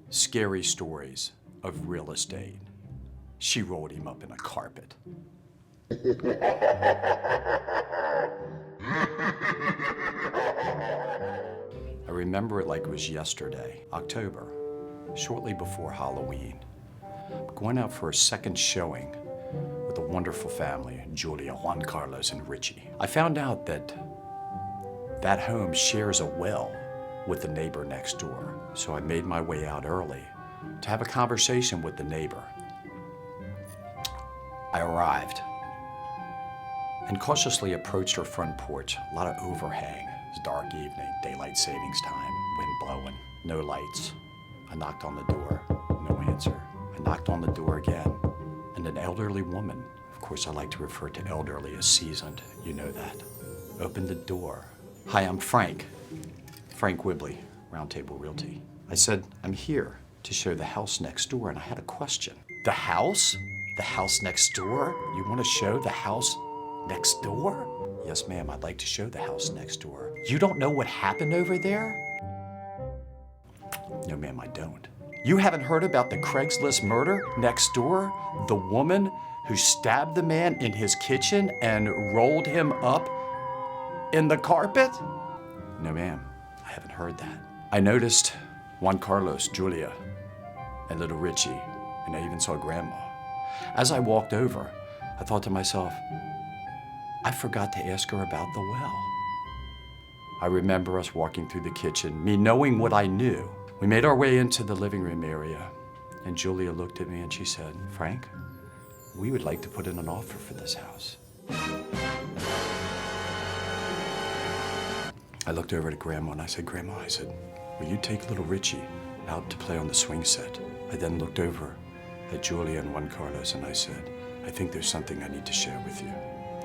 Scary stories of real estate. She rolled him up in a carpet. I remember it like it was yesterday, October, shortly before Halloween. Going out for a second showing with a wonderful family, Julia, Juan Carlos, and Richie. I found out that that home shares a well with the neighbor next door. So I made my way out early to have a conversation with the neighbor. I arrived and cautiously approached her front porch. A lot of overhang. It was a dark evening, daylight savings time, wind blowing, no lights. I knocked on the door, no answer. I knocked on the door again, and an elderly woman, of course I like to refer to elderly as seasoned, you know that, opened the door. Hi, I'm Frank Whibley, Round Table Realty. I said, I'm here to show the house next door, and I had a question. The house? The house next door? You want to show the house next door? Yes, ma'am, I'd like to show the house next door. You don't know what happened over there? No, ma'am, I don't. You haven't heard about the Craigslist murder next door? The woman who stabbed the man in his kitchen and rolled him up in the carpet? No, ma'am, I haven't heard that. I noticed Juan Carlos, Julia, and little Richie, and I even saw Grandma. As I walked over, I thought to myself, I forgot to ask her about the well. I remember us walking through the kitchen, me knowing what I knew. We made our way into the living room area, and Julia looked at me and she said, Frank, we would like to put in an offer for this house. I looked over to Grandma and I said, Grandma, I said, will you take little Richie out to play on the swing set? I then looked over at Julia and Juan Carlos and I said, I think there's something I need to share with you.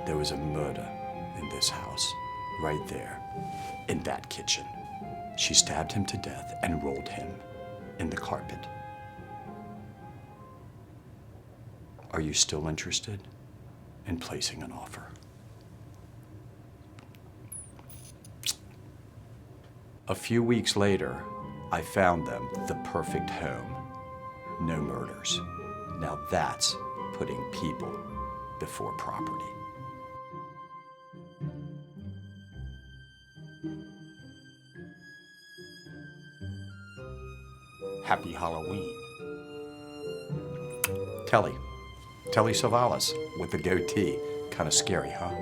There was a murder in this house, right there, in that kitchen. She stabbed him to death and rolled him in the carpet. Are you still interested in placing an offer? A few weeks later, I found them the perfect home. No murders. Now that's putting people before property. Happy Halloween. Telly Savalas with the goatee. Kind of scary, huh?